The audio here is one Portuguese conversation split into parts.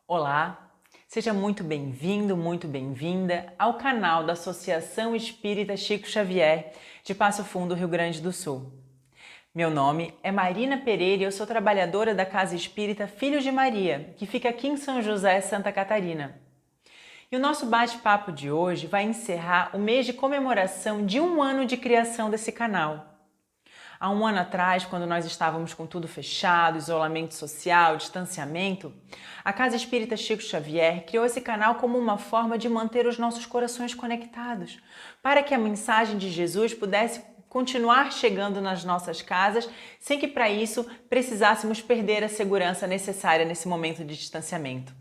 Olá, seja muito bem-vindo, muito bem-vinda ao canal da Associação Espírita Chico Xavier de Passo Fundo, Rio Grande do Sul. Meu nome é Marina Pereira e eu sou trabalhadora da Casa Espírita Filhos de Maria, que fica aqui em São José, Santa Catarina. E o nosso bate-papo de hoje vai encerrar o mês de comemoração de 1 ano de criação desse canal. Há 1 ano atrás, quando nós estávamos com tudo fechado, isolamento social, distanciamento, a Casa Espírita Chico Xavier criou esse canal como uma forma de manter os nossos corações conectados, para que a mensagem de Jesus pudesse continuar chegando nas nossas casas, sem que para isso precisássemos perder a segurança necessária nesse momento de distanciamento.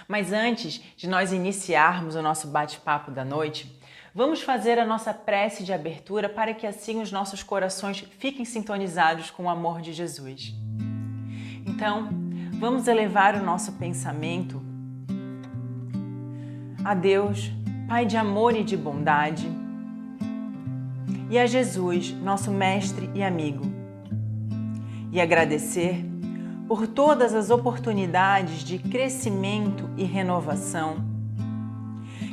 Mas antes de nós iniciarmos o nosso bate-papo da noite, vamos fazer a nossa prece de abertura para que assim os nossos corações fiquem sintonizados com o amor de Jesus. Então, vamos elevar o nosso pensamento a Deus, Pai de amor e de bondade, e a Jesus, nosso mestre e amigo, e agradecer por todas as oportunidades de crescimento e renovação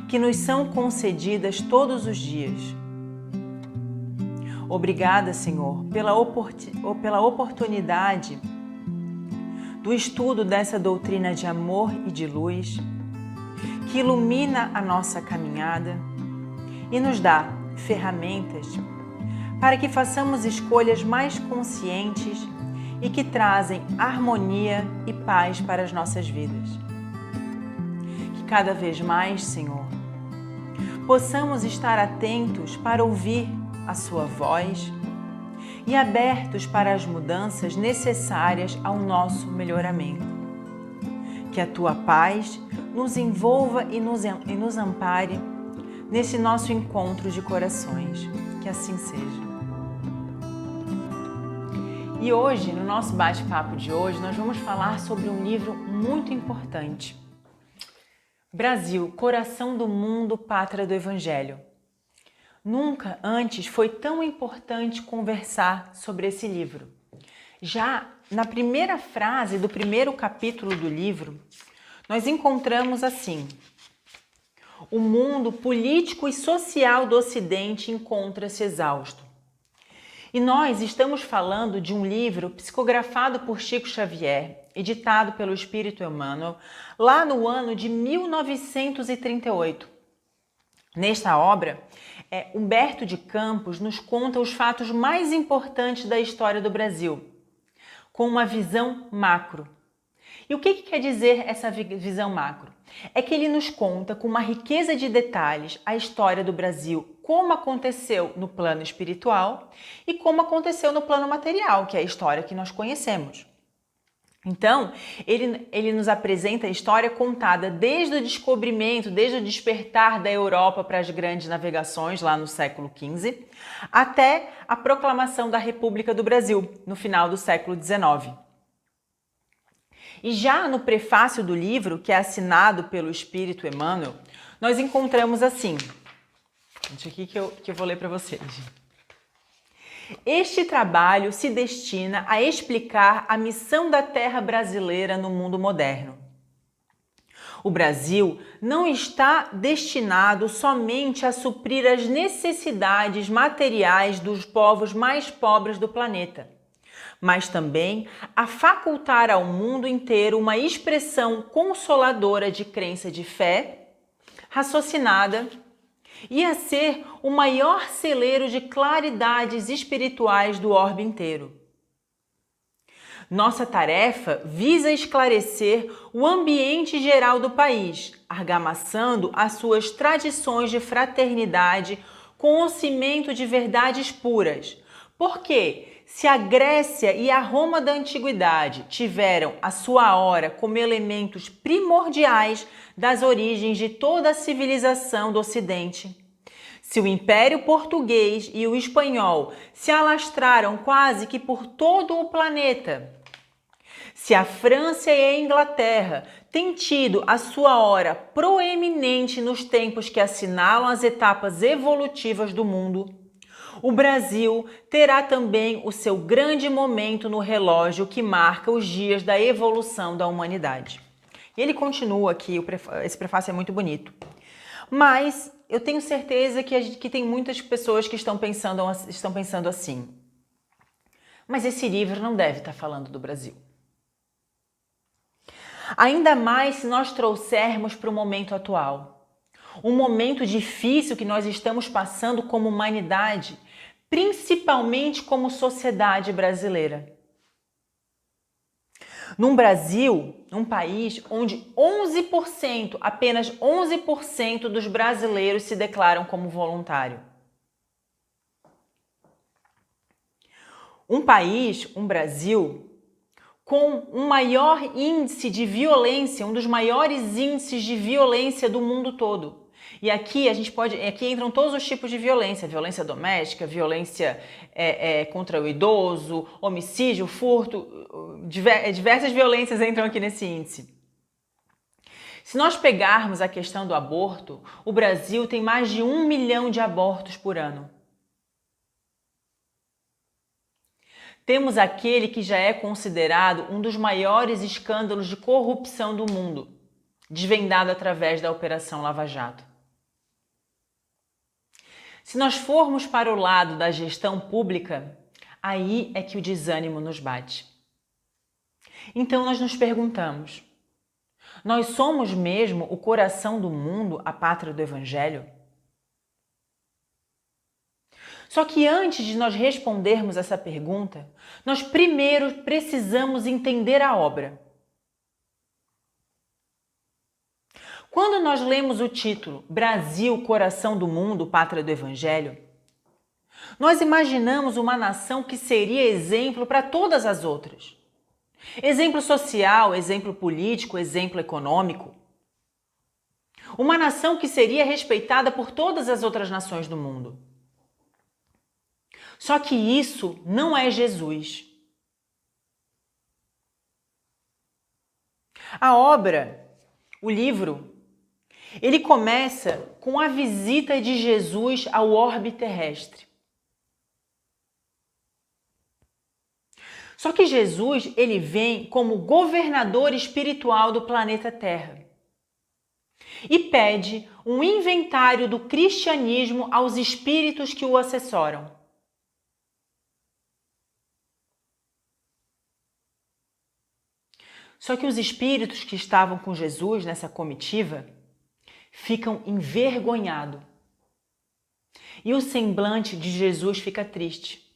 que nos são concedidas todos os dias. Obrigada, Senhor, pela oportunidade do estudo dessa doutrina de amor e de luz, que ilumina a nossa caminhada e nos dá ferramentas para que façamos escolhas mais conscientes e que trazem harmonia e paz para as nossas vidas. Que cada vez mais, Senhor, possamos estar atentos para ouvir a Sua voz e abertos para as mudanças necessárias ao nosso melhoramento. Que a Tua paz nos envolva e nos ampare nesse nosso encontro de corações. Que assim seja. E hoje, no nosso bate-papo de hoje, nós vamos falar sobre um livro muito importante. Brasil, Coração do Mundo, Pátria do Evangelho. Nunca antes foi tão importante conversar sobre esse livro. Já na primeira frase do primeiro capítulo do livro, nós encontramos assim: o mundo político e social do Ocidente encontra-se exausto. E nós estamos falando de um livro psicografado por Chico Xavier, editado pelo Espírito Emmanuel, lá no ano de 1938. Nesta obra, Humberto de Campos nos conta os fatos mais importantes da história do Brasil, com uma visão macro. E o que quer dizer essa visão macro? É que ele nos conta com uma riqueza de detalhes a história do Brasil, como aconteceu no plano espiritual e como aconteceu no plano material, que é a história que nós conhecemos. Então, ele nos apresenta a história contada desde o descobrimento, desde o despertar da Europa para as grandes navegações, lá no século XV, até a proclamação da República do Brasil, no final do século XIX. E já no prefácio do livro, que é assinado pelo Espírito Emmanuel, nós encontramos assim, deixa aqui que eu vou ler para vocês. Este trabalho se destina a explicar a missão da terra brasileira no mundo moderno. O Brasil não está destinado somente a suprir as necessidades materiais dos povos mais pobres do planeta, mas também a facultar ao mundo inteiro uma expressão consoladora de crença de fé, raciocinada, e a ser o maior celeiro de claridades espirituais do orbe inteiro. Nossa tarefa visa esclarecer o ambiente geral do país, argamassando as suas tradições de fraternidade com o cimento de verdades puras, porque se a Grécia e a Roma da Antiguidade tiveram a sua hora como elementos primordiais das origens de toda a civilização do Ocidente, se o Império Português e o Espanhol se alastraram quase que por todo o planeta, se a França e a Inglaterra têm tido a sua hora proeminente nos tempos que assinalam as etapas evolutivas do mundo, o Brasil terá também o seu grande momento no relógio que marca os dias da evolução da humanidade. E ele continua aqui, esse prefácio é muito bonito. Mas eu tenho certeza que tem muitas pessoas que estão pensando assim. Mas esse livro não deve estar falando do Brasil. Ainda mais se nós trouxermos para o momento atual. Um momento difícil que nós estamos passando como humanidade, principalmente como sociedade brasileira. Num Brasil, um país onde 11%, apenas 11% dos brasileiros se declaram como voluntário. Um país, um Brasil, com um maior índice de violência, um dos maiores índices de violência do mundo todo. E aqui aqui entram todos os tipos de violência: violência doméstica, violência contra o idoso, homicídio, furto, diversas violências entram aqui nesse índice. Se nós pegarmos a questão do aborto, o Brasil tem mais de 1 milhão de abortos por ano. Temos aquele que já é considerado um dos maiores escândalos de corrupção do mundo, desvendado através da Operação Lava Jato. Se nós formos para o lado da gestão pública, aí é que o desânimo nos bate. Então nós nos perguntamos: nós somos mesmo o coração do mundo, a pátria do Evangelho? Só que antes de nós respondermos essa pergunta, nós primeiro precisamos entender a obra. Quando nós lemos o título Brasil, coração do mundo, pátria do Evangelho, nós imaginamos uma nação que seria exemplo para todas as outras. Exemplo social, exemplo político, exemplo econômico. Uma nação que seria respeitada por todas as outras nações do mundo. Só que isso não é Jesus. A obra, o livro, ele começa com a visita de Jesus ao orbe terrestre. Só que Jesus, ele vem como governador espiritual do planeta Terra e pede um inventário do cristianismo aos espíritos que o assessoram. Só que os espíritos que estavam com Jesus nessa comitiva ficam envergonhados. E o semblante de Jesus fica triste.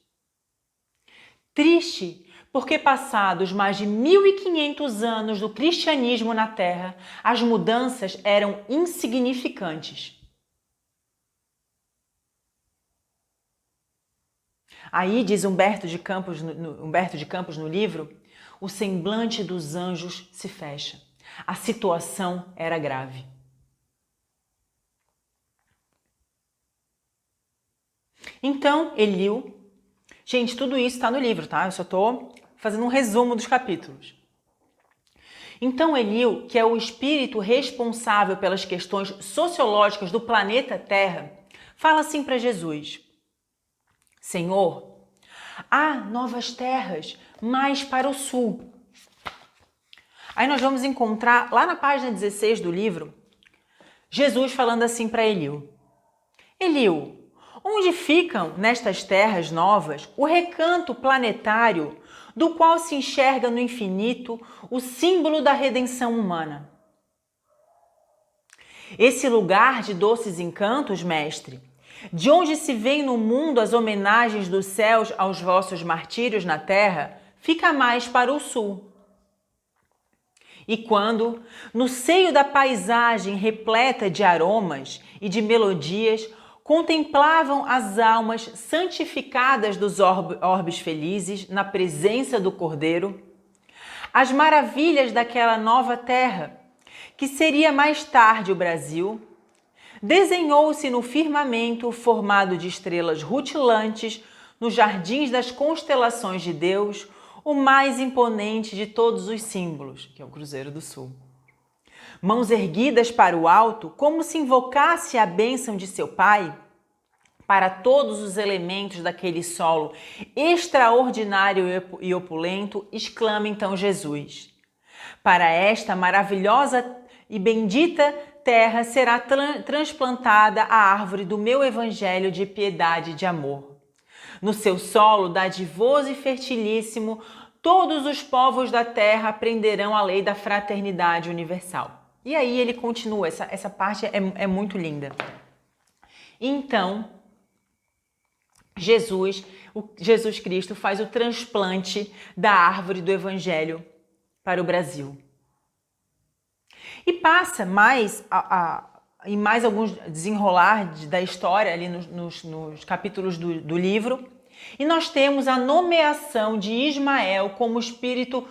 Triste porque passados mais de 1.500 anos do cristianismo na Terra, as mudanças eram insignificantes. Aí, diz Humberto de Campos no livro, o semblante dos anjos se fecha. A situação era grave. Então, Eliú... Gente, tudo isso está no livro, tá? Eu só estou fazendo um resumo dos capítulos. Então, Eliú, que é o espírito responsável pelas questões sociológicas do planeta Terra, fala assim para Jesus: Senhor, há novas terras mais para o sul. Aí nós vamos encontrar, lá na página 16 do livro, Jesus falando assim para Eliú: Eliú, onde ficam nestas terras novas o recanto planetário do qual se enxerga no infinito o símbolo da redenção humana? Esse lugar de doces encantos, mestre, de onde se vem no mundo as homenagens dos céus aos vossos martírios na terra, fica mais para o sul. E quando, no seio da paisagem repleta de aromas e de melodias, contemplavam as almas santificadas dos orbes felizes na presença do Cordeiro, as maravilhas daquela nova terra, que seria mais tarde o Brasil, desenhou-se no firmamento formado de estrelas rutilantes, nos jardins das constelações de Deus, o mais imponente de todos os símbolos, que é o Cruzeiro do Sul. Mãos erguidas para o alto, como se invocasse a bênção de seu Pai, para todos os elementos daquele solo extraordinário e opulento, exclama então Jesus: Para esta maravilhosa e bendita terra será transplantada a árvore do meu evangelho de piedade e de amor. No seu solo dadivoso e fertilíssimo, todos os povos da terra aprenderão a lei da fraternidade universal. E aí ele continua, essa parte é muito linda. Então, Jesus Cristo faz o transplante da árvore do evangelho para o Brasil. E passa em mais alguns desenrolar da história ali nos capítulos do livro. E nós temos a nomeação de Ismael como espírito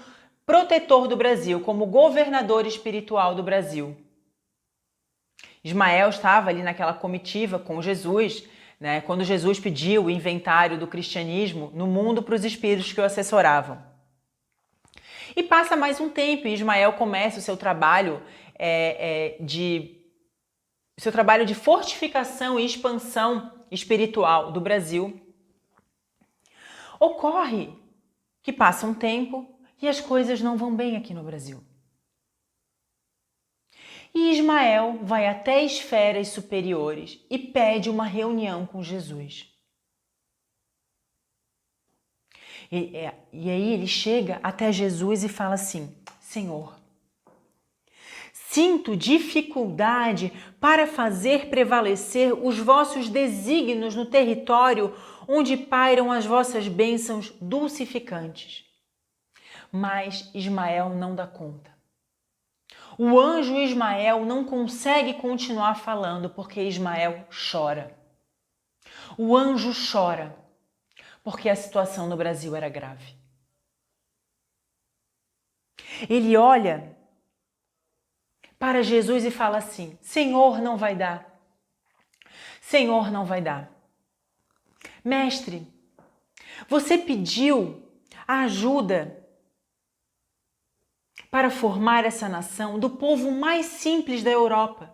protetor do Brasil, como governador espiritual do Brasil. Ismael estava ali naquela comitiva com Jesus, né, quando Jesus pediu o inventário do cristianismo no mundo para os espíritos que o assessoravam. E passa mais um tempo e Ismael começa o seu trabalho de fortificação e expansão espiritual do Brasil. Ocorre que passa um tempo e as coisas não vão bem aqui no Brasil. E Ismael vai até esferas superiores e pede uma reunião com Jesus. E aí ele chega até Jesus e fala assim: Senhor, sinto dificuldade para fazer prevalecer os vossos desígnios no território onde pairam as vossas bênçãos dulcificantes. Mas Ismael não dá conta. O anjo Ismael não consegue continuar falando porque Ismael chora. O anjo chora porque a situação no Brasil era grave. Ele olha para Jesus e fala assim: Senhor, não vai dar. Senhor, não vai dar. Mestre, você pediu a ajuda para formar essa nação do povo mais simples da Europa,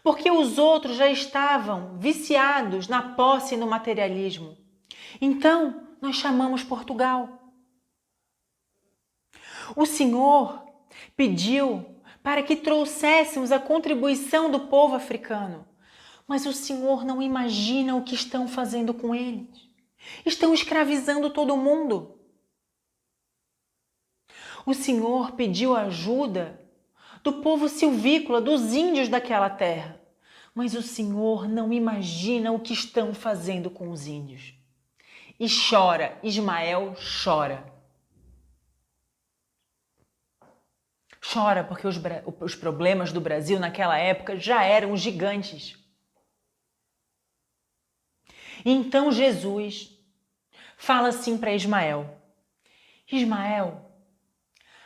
porque os outros já estavam viciados na posse e no materialismo. Então, nós chamamos Portugal. O Senhor pediu para que trouxéssemos a contribuição do povo africano, mas o Senhor não imagina o que estão fazendo com eles. Estão escravizando todo mundo. O Senhor pediu ajuda do povo silvícola, dos índios daquela terra, mas o Senhor não imagina o que estão fazendo com os índios. E chora, Ismael chora. Chora porque os problemas do Brasil naquela época já eram gigantes. Então Jesus fala assim para Ismael: Ismael,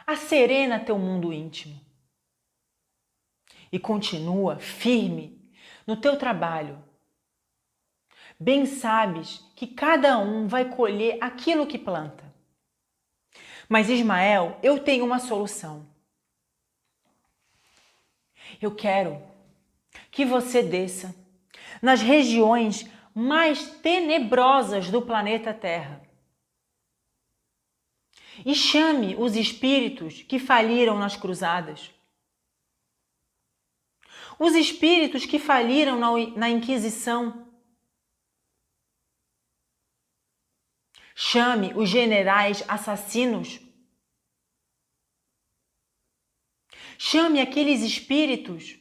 acerena teu mundo íntimo e continua firme no teu trabalho. Bem sabes que cada um vai colher aquilo que planta. Mas Ismael, eu tenho uma solução. Eu quero que você desça nas regiões mais tenebrosas do planeta Terra e chame os espíritos que faliram nas cruzadas, os espíritos que faliram na Inquisição. Chame os generais assassinos. Chame aqueles espíritos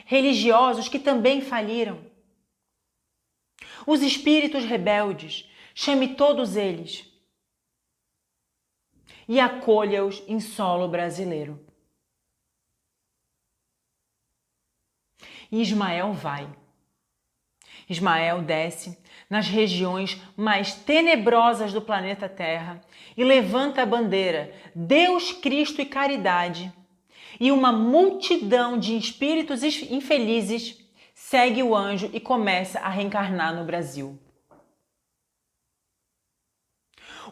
religiosos que também faliram. Os espíritos rebeldes, chame todos eles e acolha-os em solo brasileiro. E Ismael vai. Ismael desce nas regiões mais tenebrosas do planeta Terra e levanta a bandeira Deus, Cristo e Caridade. E uma multidão de espíritos infelizes segue o anjo e começa a reencarnar no Brasil.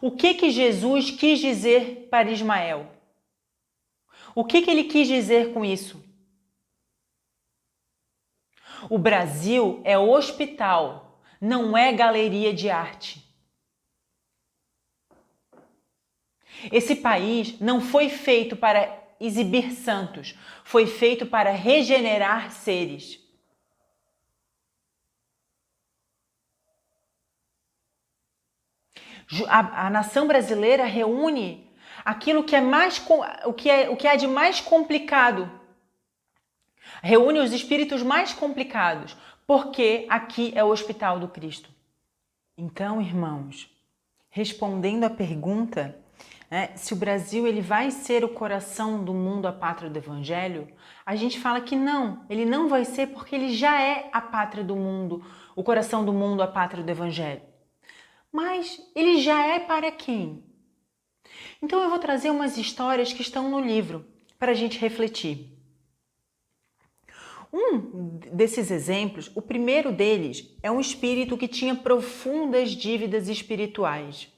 O que Jesus quis dizer para Ismael? O que ele quis dizer com isso? O Brasil é hospital, não é galeria de arte. Esse país não foi feito para exibir santos, foi feito para regenerar seres. A nação brasileira reúne aquilo que é o que há de mais complicado. Reúne os espíritos mais complicados, porque aqui é o hospital do Cristo. Então, irmãos, respondendo à pergunta, se o Brasil ele vai ser o coração do mundo, a pátria do Evangelho, a gente fala que não, ele não vai ser porque ele já é a pátria do mundo, o coração do mundo, a pátria do Evangelho. Mas ele já é para quem? Então eu vou trazer umas histórias que estão no livro para a gente refletir. Um desses exemplos, o primeiro deles, é um espírito que tinha profundas dívidas espirituais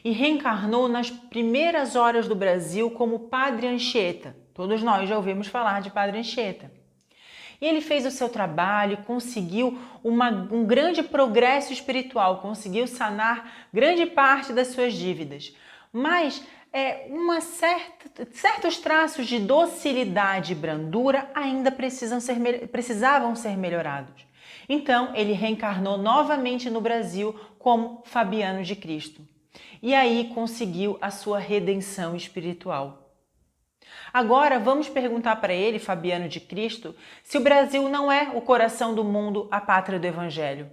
e reencarnou nas primeiras horas do Brasil como Padre Anchieta. Todos nós já ouvimos falar de Padre Anchieta. E ele fez o seu trabalho, conseguiu um grande progresso espiritual, conseguiu sanar grande parte das suas dívidas. Mas certos traços de docilidade e brandura ainda precisavam ser melhorados. Então, ele reencarnou novamente no Brasil como Fabiano de Cristo. E aí conseguiu a sua redenção espiritual. Agora vamos perguntar para ele, Fabiano de Cristo, se o Brasil não é o coração do mundo, a pátria do Evangelho.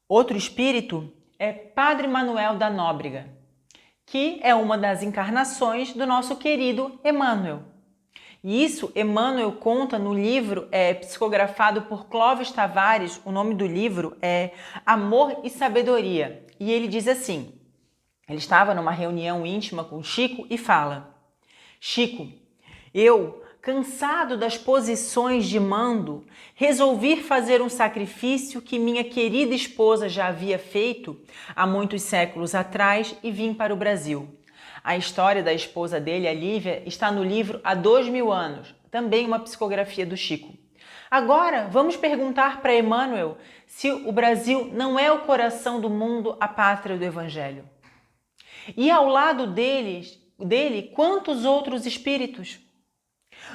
Outro espírito é Padre Manuel da Nóbrega, que é uma das encarnações do nosso querido Emmanuel. E isso Emmanuel conta no livro psicografado por Clóvis Tavares. O nome do livro é Amor e Sabedoria. E ele diz assim: ele estava numa reunião íntima com Chico e fala: Chico, eu, cansado das posições de mando, resolvi fazer um sacrifício que minha querida esposa já havia feito há muitos séculos atrás e vim para o Brasil. A história da esposa dele, a Lívia, está no livro Há 2000 anos, também uma psicografia do Chico. Agora, vamos perguntar para Emmanuel se o Brasil não é o coração do mundo, a pátria do Evangelho. E ao lado dele, quantos outros espíritos?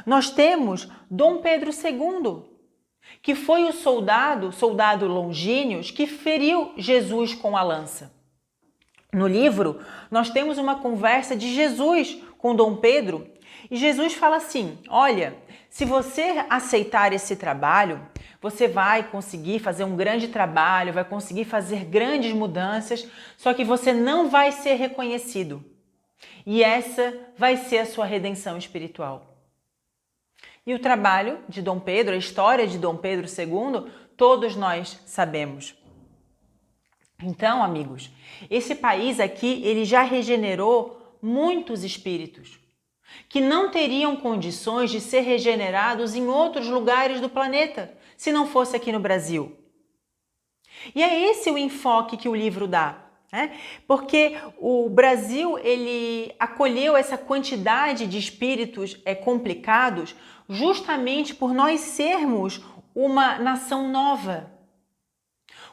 Nós temos Dom Pedro II, que foi o soldado Longínquos, que feriu Jesus com a lança. No livro, nós temos uma conversa de Jesus com Dom Pedro, e Jesus fala assim: olha, se você aceitar esse trabalho, você vai conseguir fazer um grande trabalho, vai conseguir fazer grandes mudanças, só que você não vai ser reconhecido. E essa vai ser a sua redenção espiritual. E o trabalho de Dom Pedro, a história de Dom Pedro II, todos nós sabemos. Então, amigos, esse país aqui, ele já regenerou muitos espíritos que não teriam condições de ser regenerados em outros lugares do planeta, se não fosse aqui no Brasil. E é esse o enfoque que o livro dá, né? Porque o Brasil, ele acolheu essa quantidade de espíritos complicados justamente por nós sermos uma nação nova,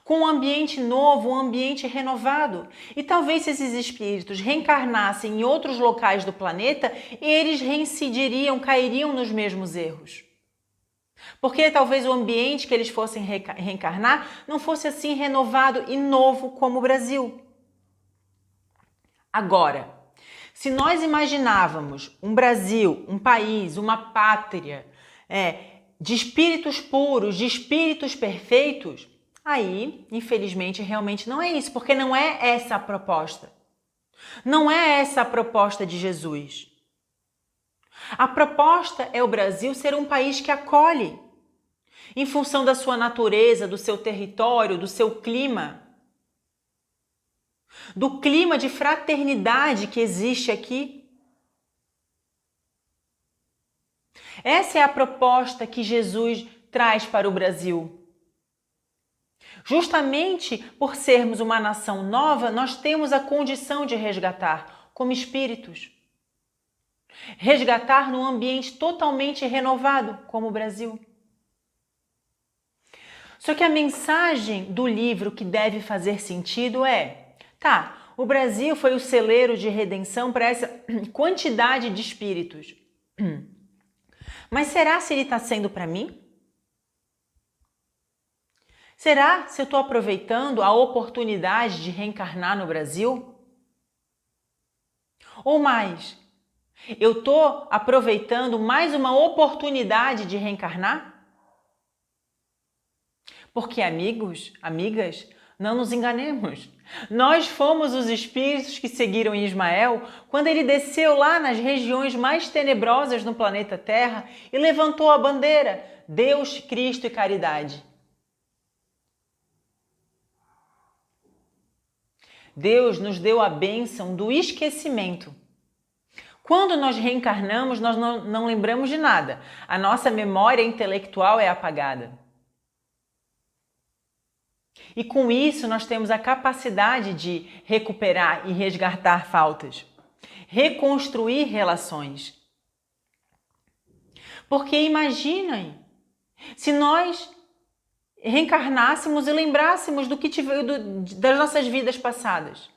com um ambiente novo, um ambiente renovado. E talvez se esses espíritos reencarnassem em outros locais do planeta, eles reincidiriam, cairiam nos mesmos erros. Porque talvez o ambiente que eles fossem reencarnar não fosse assim renovado e novo como o Brasil. Agora, se nós imaginávamos um Brasil, um país, uma pátria de espíritos puros, de espíritos perfeitos, aí, infelizmente, realmente não é isso, porque não é essa a proposta. Não é essa a proposta de Jesus. A proposta é o Brasil ser um país que acolhe, em função da sua natureza, do seu território, do seu clima, do clima de fraternidade que existe aqui. Essa é a proposta que Jesus traz para o Brasil. Justamente por sermos uma nação nova, nós temos a condição de resgatar como espíritos. Resgatar num ambiente totalmente renovado, como o Brasil. Só que a mensagem do livro que deve fazer sentido é: tá, o Brasil foi o celeiro de redenção para essa quantidade de espíritos. Mas será se ele está sendo para mim? Será se eu estou aproveitando a oportunidade de reencarnar no Brasil? Ou mais, eu estou aproveitando mais uma oportunidade de reencarnar? Porque, amigos, amigas, não nos enganemos. Nós fomos os espíritos que seguiram Ismael quando ele desceu lá nas regiões mais tenebrosas no planeta Terra e levantou a bandeira: Deus, Cristo e caridade. Deus nos deu a bênção do esquecimento. Quando nós reencarnamos, nós não lembramos de nada. A nossa memória intelectual é apagada. E com isso nós temos a capacidade de recuperar e resgatar faltas, reconstruir relações. Porque imaginem, se nós reencarnássemos e lembrássemos das nossas vidas passadas.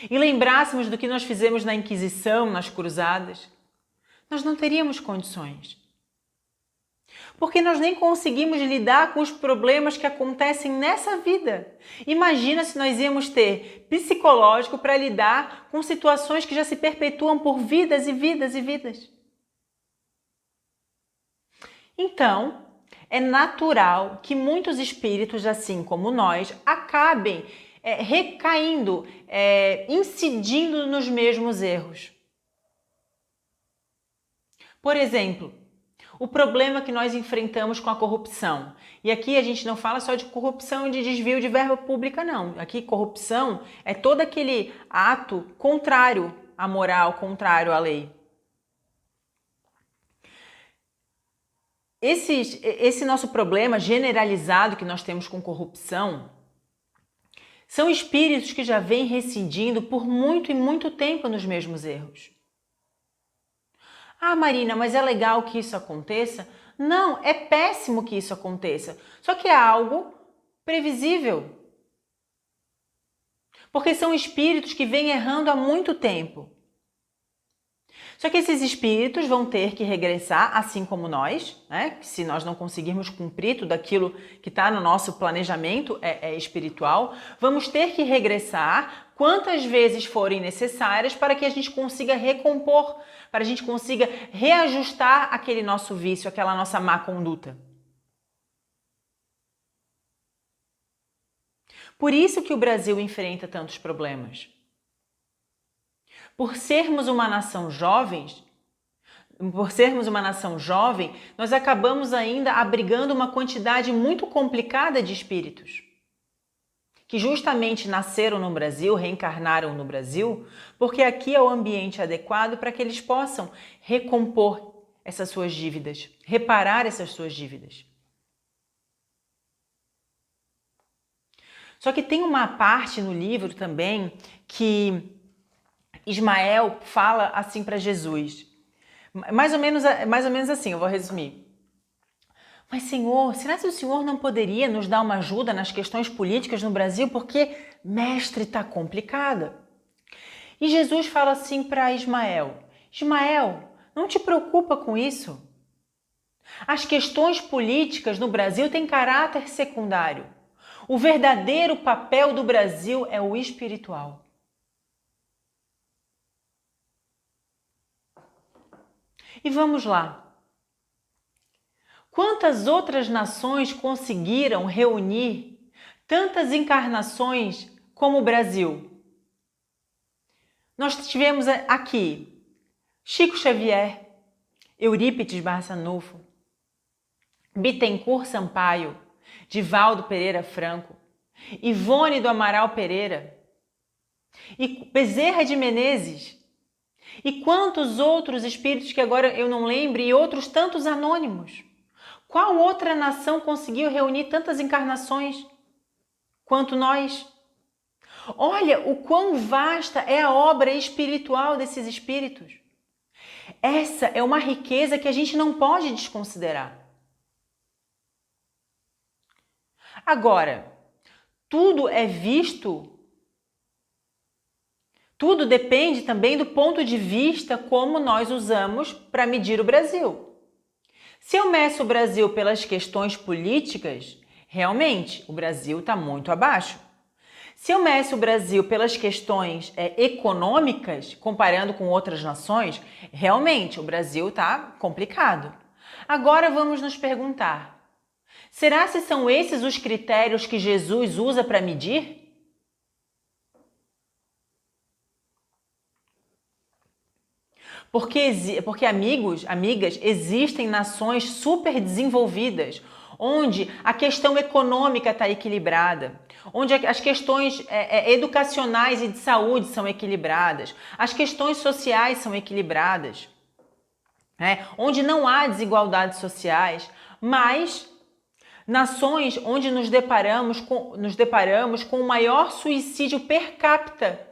E lembrássemos do que nós fizemos na Inquisição, nas cruzadas, nós não teríamos condições. Porque nós nem conseguimos lidar com os problemas que acontecem nessa vida. Imagina se nós íamos ter psicológico para lidar com situações que já se perpetuam por vidas e vidas e vidas. Então, é natural que muitos espíritos, assim como nós, acabem recaindo, incidindo nos mesmos erros. Por exemplo, o problema que nós enfrentamos com a corrupção. E aqui a gente não fala só de corrupção e de desvio de verba pública, não. Aqui corrupção é todo aquele ato contrário à moral, contrário à lei. Esse nosso problema generalizado que nós temos com corrupção são espíritos que já vêm residindo por muito e muito tempo nos mesmos erros. Ah, Marina, mas é legal que isso aconteça? Não, é péssimo que isso aconteça. Só que é algo previsível. Porque são espíritos que vêm errando há muito tempo. Só que esses espíritos vão ter que regressar, assim como nós, né? Se nós não conseguirmos cumprir tudo aquilo que está no nosso planejamento espiritual, vamos ter que regressar quantas vezes forem necessárias para que a gente consiga recompor, para a gente consiga reajustar aquele nosso vício, aquela nossa má conduta. Por isso que o Brasil enfrenta tantos problemas. Por sermos uma nação jovem, nós acabamos ainda abrigando uma quantidade muito complicada de espíritos, que justamente nasceram no Brasil, reencarnaram no Brasil, porque aqui é o ambiente adequado para que eles possam recompor essas suas dívidas, reparar essas suas dívidas. Só que tem uma parte no livro também que Ismael fala assim para Jesus, mais ou menos assim, eu vou resumir. Mas Senhor, será que o Senhor não poderia nos dar uma ajuda nas questões políticas no Brasil? Porque, mestre, está complicada. E Jesus fala assim para Ismael, Ismael, não te preocupa com isso. As questões políticas no Brasil têm caráter secundário. O verdadeiro papel do Brasil é o espiritual. E vamos lá. Quantas outras nações conseguiram reunir tantas encarnações como o Brasil? Nós tivemos aqui Chico Xavier, Eurípides Barçanufo, Bittencourt Sampaio, Divaldo Pereira Franco, Ivone do Amaral Pereira, e Bezerra de Menezes, e quantos outros espíritos que agora eu não lembro, e outros tantos anônimos. Qual outra nação conseguiu reunir tantas encarnações quanto nós? Olha o quão vasta é a obra espiritual desses espíritos. Essa é uma riqueza que a gente não pode desconsiderar. Agora, tudo é visto Tudo depende também do ponto de vista como nós usamos para medir o Brasil. Se eu meço o Brasil pelas questões políticas, realmente o Brasil está muito abaixo. Se eu meço o Brasil pelas questões econômicas, comparando com outras nações, realmente o Brasil está complicado. Agora vamos nos perguntar, será que são esses os critérios que Jesus usa para medir? Porque amigos, amigas, existem nações super desenvolvidas, onde a questão econômica está equilibrada, onde as questões educacionais e de saúde são equilibradas, as questões sociais são equilibradas, onde não há desigualdades sociais, mas nações onde nos deparamos com o maior suicídio per capita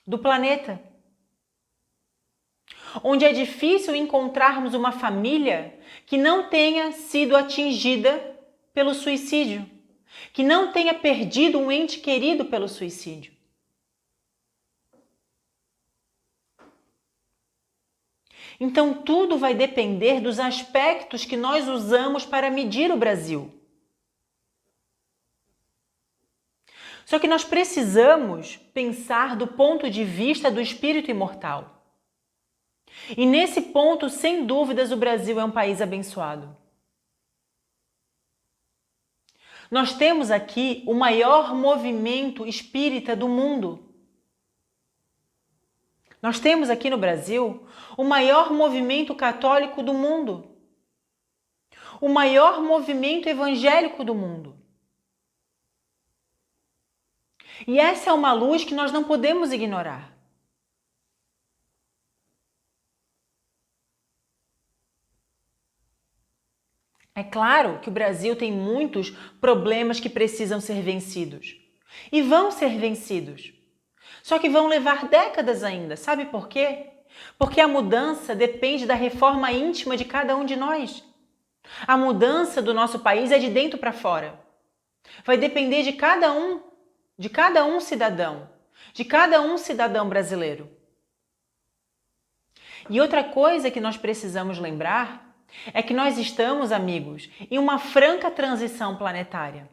do planeta. Onde é difícil encontrarmos uma família que não tenha sido atingida pelo suicídio, que não tenha perdido um ente querido pelo suicídio. Então, tudo vai depender dos aspectos que nós usamos para medir o Brasil. Só que nós precisamos pensar do ponto de vista do espírito imortal. E nesse ponto, sem dúvidas, o Brasil é um país abençoado. Nós temos aqui o maior movimento espírita do mundo. Nós temos aqui no Brasil o maior movimento católico do mundo. O maior movimento evangélico do mundo. E essa é uma luz que nós não podemos ignorar. É claro que o Brasil tem muitos problemas que precisam ser vencidos. E vão ser vencidos. Só que vão levar décadas ainda. Sabe por quê? Porque a mudança depende da reforma íntima de cada um de nós. A mudança do nosso país é de dentro para fora. Vai depender de cada um cidadão, de cada um cidadão brasileiro. E outra coisa que nós precisamos lembrar é que nós estamos, amigos, em uma franca transição planetária.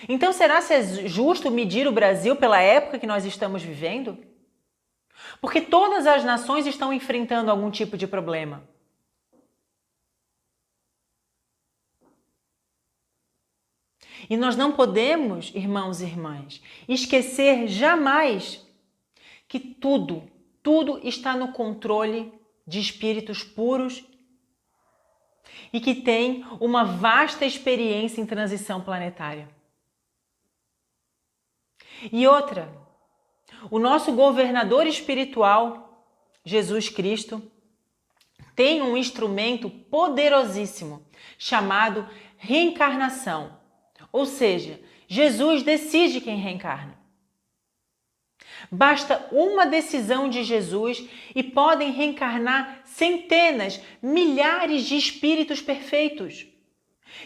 Então, será que é justo medir o Brasil pela época que nós estamos vivendo? Porque todas as nações estão enfrentando algum tipo de problema. E nós não podemos, irmãos e irmãs, esquecer jamais que tudo está no controle de espíritos puros e que tem uma vasta experiência em transição planetária. E outra, o nosso governador espiritual, Jesus Cristo, tem um instrumento poderosíssimo chamado reencarnação. Ou seja, Jesus decide quem reencarna. Basta uma decisão de Jesus e podem reencarnar centenas, milhares de espíritos perfeitos,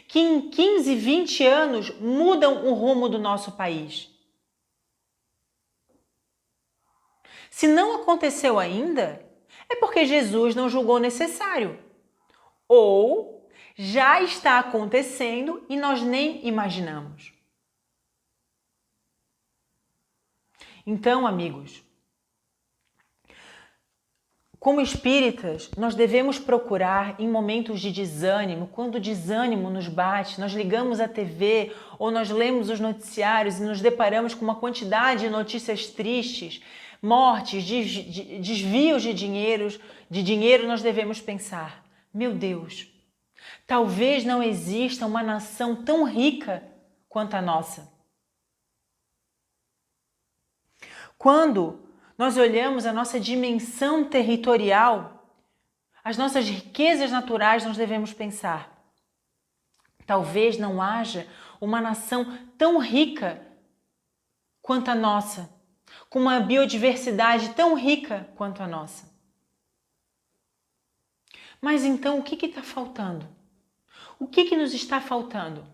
que em 15, 20 anos mudam o rumo do nosso país. Se não aconteceu ainda, é porque Jesus não julgou necessário. Ou já está acontecendo e nós nem imaginamos. Então, amigos, como espíritas, nós devemos procurar em momentos de desânimo, quando o desânimo nos bate, nós ligamos a TV ou nós lemos os noticiários e nos deparamos com uma quantidade de notícias tristes, mortes, desvios de dinheiro, nós devemos pensar, meu Deus, talvez não exista uma nação tão rica quanto a nossa. Quando nós olhamos a nossa dimensão territorial, as nossas riquezas naturais, nós devemos pensar, talvez não haja uma nação tão rica quanto a nossa, com uma biodiversidade tão rica quanto a nossa. Mas então, o que está faltando? O que nos está faltando?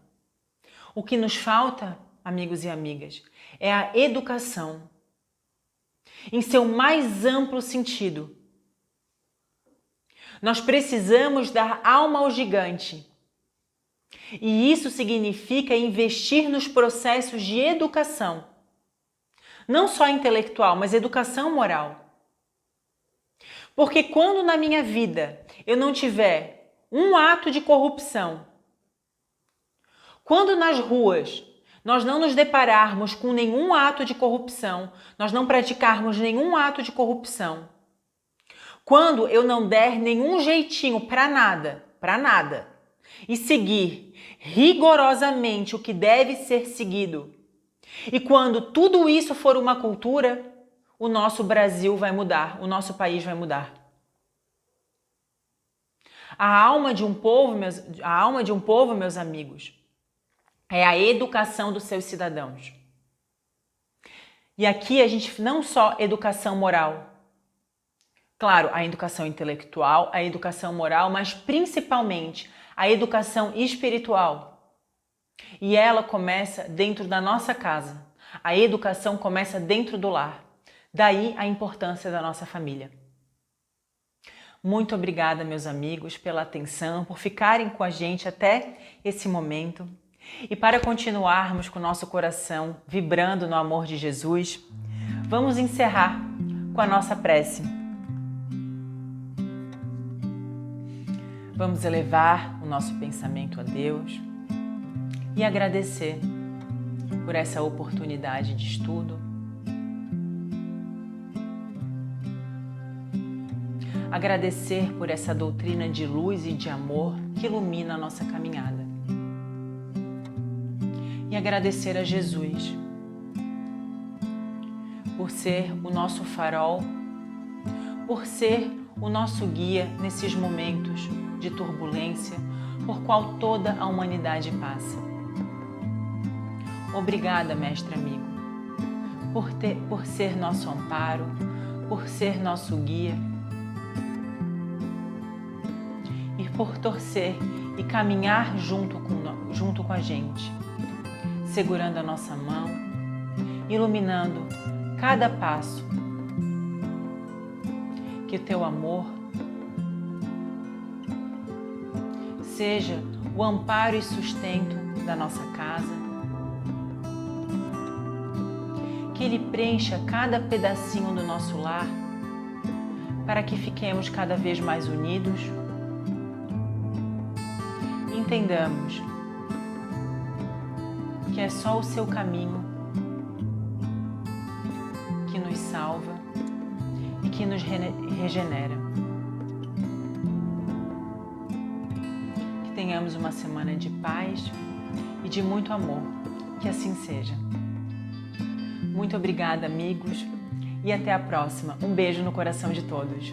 O que nos falta, amigos e amigas, é a educação. em seu mais amplo sentido. Nós precisamos dar alma ao gigante. E isso significa investir nos processos de educação. Não só intelectual, mas educação moral. Porque quando na minha vida eu não tiver um ato de corrupção, quando nas ruas nós não nos depararmos com nenhum ato de corrupção, nós não praticarmos nenhum ato de corrupção, quando eu não der nenhum jeitinho para nada, e seguir rigorosamente o que deve ser seguido, e quando tudo isso for uma cultura, o nosso Brasil vai mudar, o nosso país vai mudar. A alma de um povo, meus amigos, é a educação dos seus cidadãos. E aqui a gente não só educação moral, claro, a educação intelectual, a educação moral, mas principalmente a educação espiritual. E ela começa dentro da nossa casa. A educação começa dentro do lar. Daí a importância da nossa família. Muito obrigada, meus amigos, pela atenção, por ficarem com a gente até esse momento. E para continuarmos com o nosso coração vibrando no amor de Jesus, vamos encerrar com a nossa prece. Vamos elevar o nosso pensamento a Deus e agradecer por essa oportunidade de estudo. Agradecer por essa doutrina de luz e de amor que ilumina a nossa caminhada. E agradecer a Jesus por ser o nosso farol, por ser o nosso guia nesses momentos de turbulência por qual toda a humanidade passa. Obrigada, mestre amigo, por ser nosso amparo, por ser nosso guia e por torcer e caminhar junto com a gente, segurando a nossa mão, iluminando cada passo. Que o teu amor seja o amparo e sustento da nossa casa, que ele preencha cada pedacinho do nosso lar, para que fiquemos cada vez mais unidos. Entendamos que é só o seu caminho que nos salva e que nos regenera. Que tenhamos uma semana de paz e de muito amor. Que assim seja. Muito obrigada, amigos, e até a próxima. Um beijo no coração de todos.